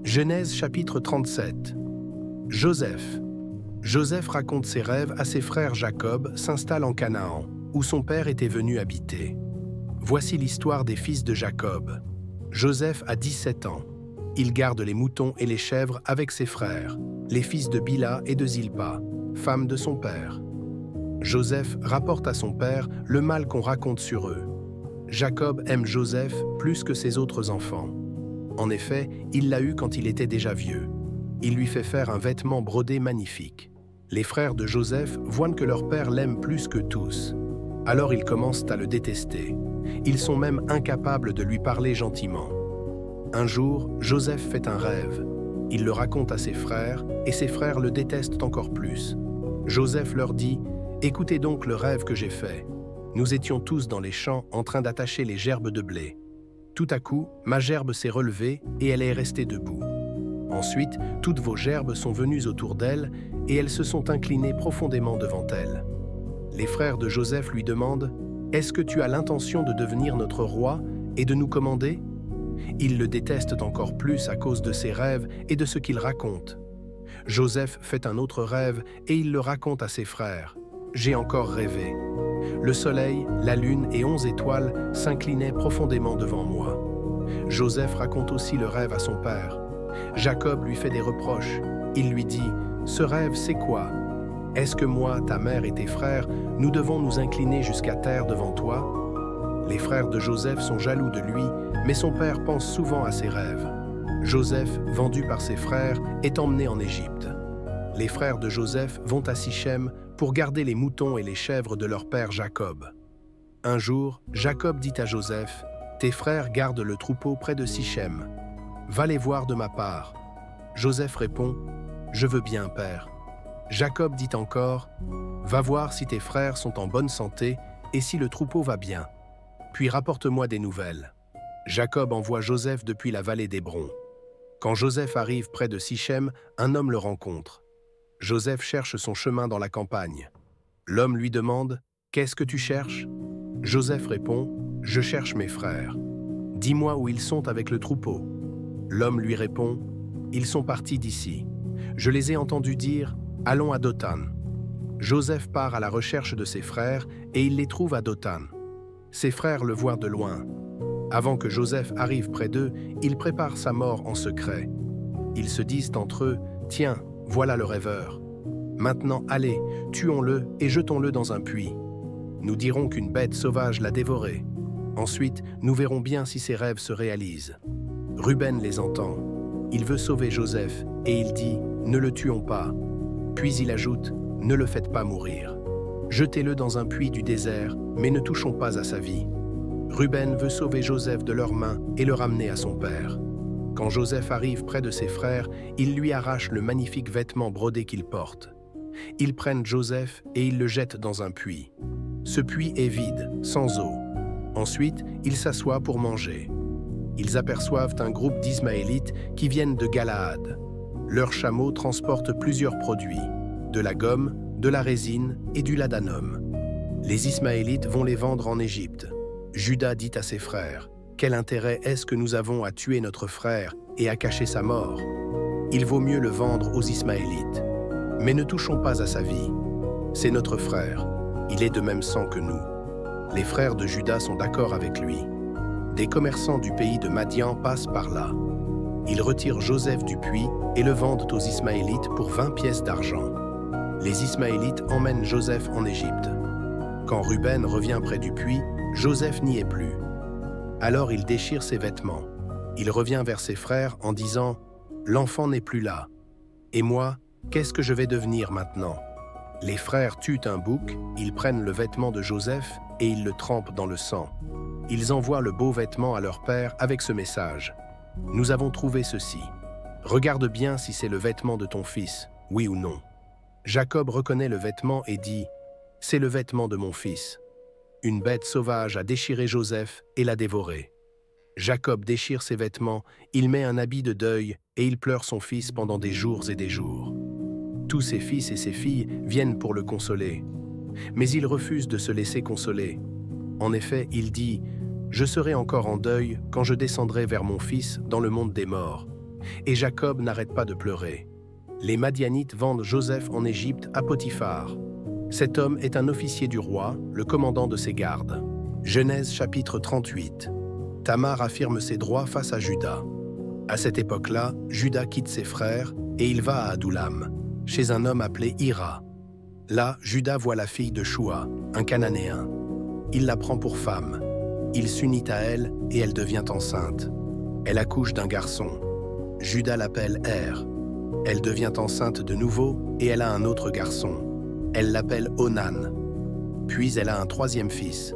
Genèse chapitre 37. Joseph. Joseph raconte ses rêves à ses frères. Jacob s'installe en Canaan, où son père était venu habiter. Voici l'histoire des fils de Jacob. Joseph a 17 ans. Il garde les moutons et les chèvres avec ses frères, les fils de Bila et de Zilpa, femme de son père. Joseph rapporte à son père le mal qu'on raconte sur eux. Jacob aime Joseph plus que ses autres enfants. En effet, il l'a eu quand il était déjà vieux. Il lui fait faire un vêtement brodé magnifique. Les frères de Joseph voient que leur père l'aime plus que tous. Alors ils commencent à le détester. Ils sont même incapables de lui parler gentiment. Un jour, Joseph fait un rêve. Il le raconte à ses frères, et ses frères le détestent encore plus. Joseph leur dit « Écoutez donc le rêve que j'ai fait. Nous étions tous dans les champs en train d'attacher les gerbes de blé. Tout à coup, ma gerbe s'est relevée et elle est restée debout. Ensuite, toutes vos gerbes sont venues autour d'elle et elles se sont inclinées profondément devant elle. Les frères de Joseph lui demandent « Est-ce que tu as l'intention de devenir notre roi et de nous commander ?» Ils le détestent encore plus à cause de ses rêves et de ce qu'il raconte. Joseph fait un autre rêve et il le raconte à ses frères. « J'ai encore rêvé. Le soleil, la lune et 11 étoiles s'inclinaient profondément devant moi. » Joseph raconte aussi le rêve à son père. Jacob lui fait des reproches. Il lui dit « Ce rêve, c'est quoi? Est-ce que moi, ta mère et tes frères, nous devons nous incliner jusqu'à terre devant toi ?» Les frères de Joseph sont jaloux de lui, mais son père pense souvent à ses rêves. Joseph, vendu par ses frères, est emmené en Égypte. Les frères de Joseph vont à Sichem pour garder les moutons et les chèvres de leur père Jacob. Un jour, Jacob dit à Joseph « Tes frères gardent le troupeau près de Sichem. Va les voir de ma part. » Joseph répond « Je veux bien, père. » Jacob dit encore « Va voir si tes frères sont en bonne santé et si le troupeau va bien. Puis rapporte-moi des nouvelles. » Jacob envoie Joseph depuis la vallée d'Hébron. Quand Joseph arrive près de Sichem, un homme le rencontre. Joseph cherche son chemin dans la campagne. L'homme lui demande « Qu'est-ce que tu cherches ?» Joseph répond « Je cherche mes frères. Dis-moi où ils sont avec le troupeau. » L'homme lui répond « Ils sont partis d'ici. Je les ai entendus dire « Allons à Dothan. » Joseph part à la recherche de ses frères et il les trouve à Dothan. Ses frères le voient de loin. Avant que Joseph arrive près d'eux, il prépare sa mort en secret. Ils se disent entre eux « Tiens, voilà le rêveur. Maintenant, allez, tuons-le et jetons-le dans un puits. Nous dirons qu'une bête sauvage l'a dévoré. Ensuite, nous verrons bien si ses rêves se réalisent. » Ruben les entend. Il veut sauver Joseph et il dit « Ne le tuons pas. » Puis il ajoute « Ne le faites pas mourir. Jetez-le dans un puits du désert, mais ne touchons pas à sa vie. » Ruben veut sauver Joseph de leurs mains et le ramener à son père. Quand Joseph arrive près de ses frères, ils lui arrachent le magnifique vêtement brodé qu'il porte. Ils prennent Joseph et ils le jettent dans un puits. Ce puits est vide, sans eau. Ensuite, ils s'assoient pour manger. Ils aperçoivent un groupe d'Ismaélites qui viennent de Galaad. Leurs chameaux transportent plusieurs produits, de la gomme, de la résine et du ladanum. Les Ismaélites vont les vendre en Égypte. Juda dit à ses frères « Quel intérêt est-ce que nous avons à tuer notre frère et à cacher sa mort? Il vaut mieux le vendre aux Ismaélites. Mais ne touchons pas à sa vie. C'est notre frère. Il est de même sang que nous. » Les frères de Juda sont d'accord avec lui. Des commerçants du pays de Madian passent par là. Ils retirent Joseph du puits et le vendent aux Ismaélites pour 20 pièces d'argent. Les Ismaélites emmènent Joseph en Égypte. Quand Ruben revient près du puits, Joseph n'y est plus. Alors il déchire ses vêtements. Il revient vers ses frères en disant « L'enfant n'est plus là. Et moi, qu'est-ce que je vais devenir maintenant ?» Les frères tuent un bouc, ils prennent le vêtement de Joseph et ils le trempent dans le sang. Ils envoient le beau vêtement à leur père avec ce message « Nous avons trouvé ceci. Regarde bien si c'est le vêtement de ton fils, oui ou non. » Jacob reconnaît le vêtement et dit « C'est le vêtement de mon fils. » Une bête sauvage a déchiré Joseph et l'a dévoré. Jacob déchire ses vêtements, il met un habit de deuil et il pleure son fils pendant des jours et des jours. Tous ses fils et ses filles viennent pour le consoler. Mais il refuse de se laisser consoler. En effet, il dit « Je serai encore en deuil quand je descendrai vers mon fils dans le monde des morts. Et Jacob n'arrête pas de pleurer. Les Madianites vendent Joseph en Égypte à Potiphar. Cet homme est un officier du roi, le commandant de ses gardes. Genèse chapitre 38. Tamar affirme ses droits face à Juda. À cette époque-là, Juda quitte ses frères et il va à Adoulam, chez un homme appelé Hira. Là, Juda voit la fille de Shua, un Cananéen. Il la prend pour femme. Il s'unit à elle et elle devient enceinte. Elle accouche d'un garçon. Juda l'appelle Er. Elle devient enceinte de nouveau et elle a un autre garçon. Elle l'appelle Onan. Puis elle a un troisième fils.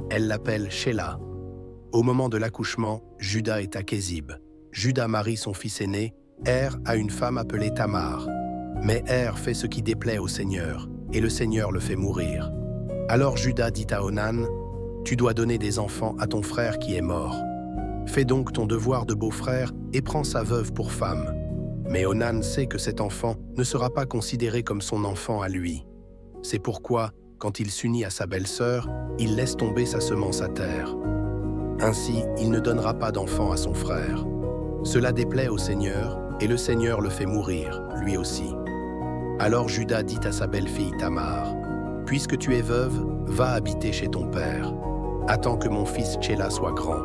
Elle l'appelle Shelah. Au moment de l'accouchement, Juda est à Kézib. Juda marie son fils aîné, Er, à une femme appelée Tamar. Mais Er fait ce qui déplaît au Seigneur, et le Seigneur le fait mourir. Alors Juda dit à Onan, « Tu dois donner des enfants à ton frère qui est mort. Fais donc ton devoir de beau-frère et prends sa veuve pour femme. » Mais Onan sait que cet enfant ne sera pas considéré comme son enfant à lui. C'est pourquoi, quand il s'unit à sa belle-sœur, il laisse tomber sa semence à terre. Ainsi, il ne donnera pas d'enfant à son frère. Cela déplaît au Seigneur, et le Seigneur le fait mourir, lui aussi. Alors Juda dit à sa belle-fille Tamar, « Puisque tu es veuve, va habiter chez ton père. Attends que mon fils Tchéla soit grand. »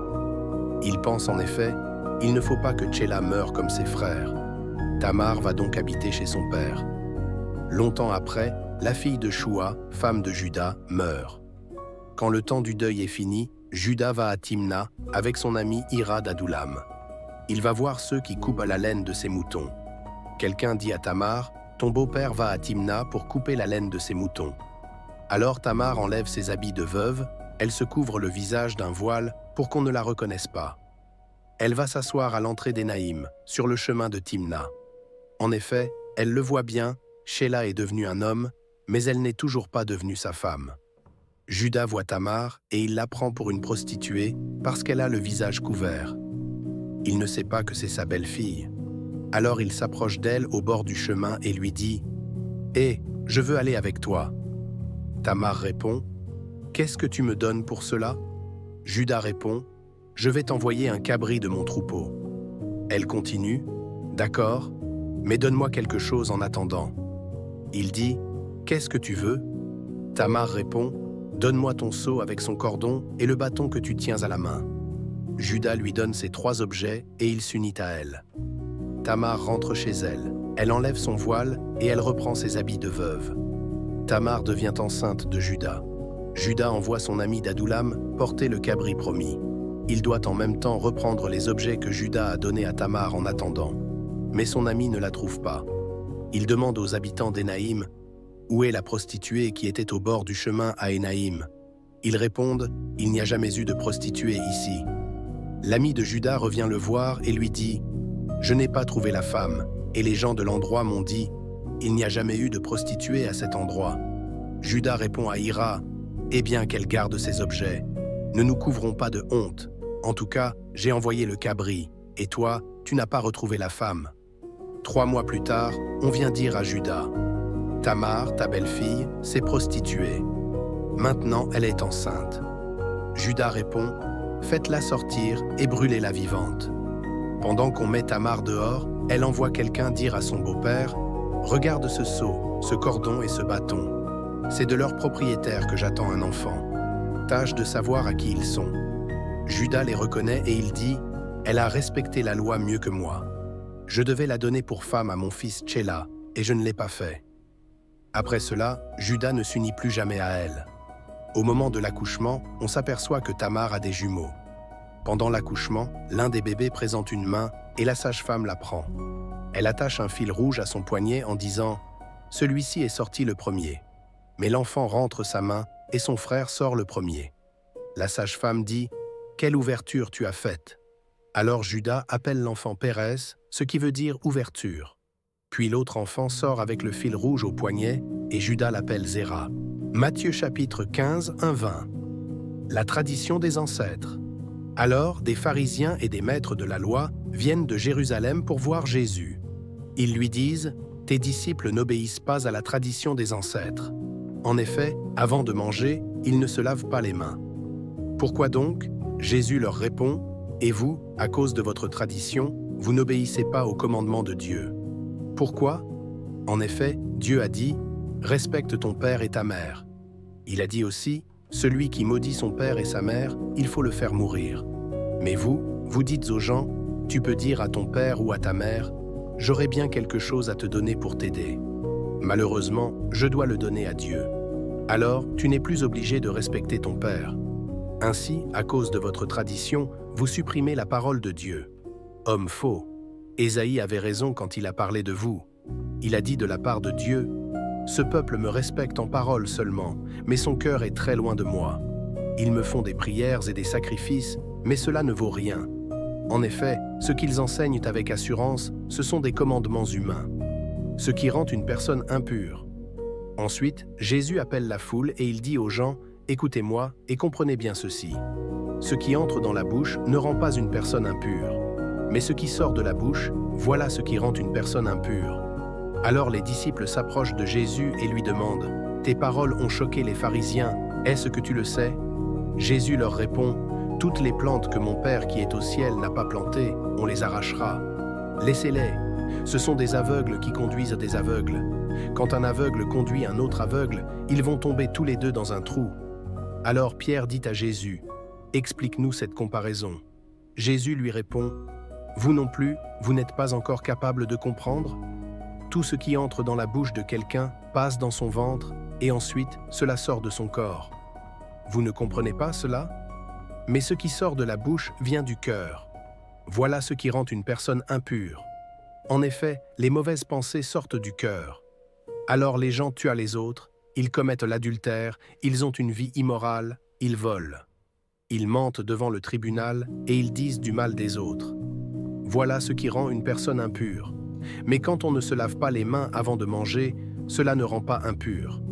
Il pense en effet, « Il ne faut pas que Tchéla meure comme ses frères. » Tamar va donc habiter chez son père. Longtemps après, la fille de Shua, femme de Juda, meurt. Quand le temps du deuil est fini, Juda va à Timna avec son ami Hira d'Adoulam. Il va voir ceux qui coupent à la laine de ses moutons. Quelqu'un dit à Tamar, « Ton beau-père va à Timna pour couper la laine de ses moutons. » Alors Tamar enlève ses habits de veuve, elle se couvre le visage d'un voile pour qu'on ne la reconnaisse pas. Elle va s'asseoir à l'entrée d'Énaïm, sur le chemin de Timna. En effet, elle le voit bien, Shelah est devenu un homme, mais elle n'est toujours pas devenue sa femme. Juda voit Tamar et il la prend pour une prostituée parce qu'elle a le visage couvert. Il ne sait pas que c'est sa belle-fille. Alors il s'approche d'elle au bord du chemin et lui dit « Hé, je veux aller avec toi. » Tamar répond « Qu'est-ce que tu me donnes pour cela ?» Juda répond « Je vais t'envoyer un cabri de mon troupeau. » Elle continue « D'accord, mais donne-moi quelque chose en attendant. » Il dit « Qu'est-ce que tu veux ?» Tamar répond « Donne-moi ton seau avec son cordon et le bâton que tu tiens à la main. » Juda lui donne ces 3 objets et il s'unit à elle. Tamar rentre chez elle. Elle enlève son voile et elle reprend ses habits de veuve. Tamar devient enceinte de Juda. Juda envoie son ami d'Adoulam porter le cabri promis. Il doit en même temps reprendre les objets que Juda a donnés à Tamar en attendant. Mais son ami ne la trouve pas. Il demande aux habitants d'Énaïm « Où est la prostituée qui était au bord du chemin à Énaïm ?» Ils répondent « Il n'y a jamais eu de prostituée ici. » L'ami de Juda revient le voir et lui dit « Je n'ai pas trouvé la femme, et les gens de l'endroit m'ont dit « Il n'y a jamais eu de prostituée à cet endroit. » Juda répond à Hira « Eh bien qu'elle garde ses objets. Ne nous couvrons pas de honte. En tout cas, j'ai envoyé le cabri, et toi, tu n'as pas retrouvé la femme. » 3 mois plus tard, on vient dire à Juda « Tamar, ta belle-fille, s'est prostituée. Maintenant, elle est enceinte. » Juda répond « Faites-la sortir et brûlez-la vivante. » Pendant qu'on met Tamar dehors, elle envoie quelqu'un dire à son beau-père « Regarde ce seau, ce cordon et ce bâton. C'est de leur propriétaire que j'attends un enfant. Tâche de savoir à qui ils sont. » Juda les reconnaît et il dit « Elle a respecté la loi mieux que moi. Je devais la donner pour femme à mon fils Tchéla, et je ne l'ai pas fait. » Après cela, Juda ne s'unit plus jamais à elle. Au moment de l'accouchement, on s'aperçoit que Tamar a des jumeaux. Pendant l'accouchement, l'un des bébés présente une main et la sage-femme la prend. Elle attache un fil rouge à son poignet en disant « Celui-ci est sorti le premier. » Mais l'enfant rentre sa main et son frère sort le premier. La sage-femme dit « Quelle ouverture tu as faite ?» Alors Juda appelle l'enfant Pérès, ce qui veut dire ouverture. Puis l'autre enfant sort avec le fil rouge au poignet et Juda l'appelle Zéra. Matthieu chapitre 15, 1-20. La tradition des ancêtres. Alors, des pharisiens et des maîtres de la loi viennent de Jérusalem pour voir Jésus. Ils lui disent « Tes disciples n'obéissent pas à la tradition des ancêtres. En effet, avant de manger, ils ne se lavent pas les mains. Pourquoi donc ?» Jésus leur répond « Et vous, à cause de votre tradition, vous n'obéissez pas au commandement de Dieu. Pourquoi? En effet, Dieu a dit « Respecte ton père et ta mère ». Il a dit aussi « Celui qui maudit son père et sa mère, il faut le faire mourir ». Mais vous, vous dites aux gens « Tu peux dire à ton père ou à ta mère « J'aurai bien quelque chose à te donner pour t'aider ». Malheureusement, je dois le donner à Dieu. Alors, tu n'es plus obligé de respecter ton père. Ainsi, à cause de votre tradition, vous supprimez la parole de Dieu. Homme faux. Ésaïe avait raison quand il a parlé de vous. Il a dit de la part de Dieu « Ce peuple me respecte en parole seulement, mais son cœur est très loin de moi. Ils me font des prières et des sacrifices, mais cela ne vaut rien. En effet, ce qu'ils enseignent avec assurance, ce sont des commandements humains, ce qui rend une personne impure. » Ensuite, Jésus appelle la foule et il dit aux gens « Écoutez-moi et comprenez bien ceci. Ce qui entre dans la bouche ne rend pas une personne impure. Mais ce qui sort de la bouche, voilà ce qui rend une personne impure. » Alors les disciples s'approchent de Jésus et lui demandent « Tes paroles ont choqué les pharisiens, est-ce que tu le sais ?» Jésus leur répond « Toutes les plantes que mon Père qui est au ciel n'a pas plantées, on les arrachera. Laissez-les, ce sont des aveugles qui conduisent des aveugles. Quand un aveugle conduit un autre aveugle, ils vont tomber tous les deux dans un trou. » Alors Pierre dit à Jésus « Explique-nous cette comparaison. » Jésus lui répond « Vous non plus, vous n'êtes pas encore capable de comprendre ? Tout ce qui entre dans la bouche de quelqu'un passe dans son ventre et ensuite cela sort de son corps. Vous ne comprenez pas cela? Mais ce qui sort de la bouche vient du cœur. Voilà ce qui rend une personne impure. En effet, les mauvaises pensées sortent du cœur. Alors les gens tuent les autres, ils commettent l'adultère, ils ont une vie immorale, ils volent. Ils mentent devant le tribunal et ils disent du mal des autres. Voilà ce qui rend une personne impure. Mais quand on ne se lave pas les mains avant de manger, cela ne rend pas impur.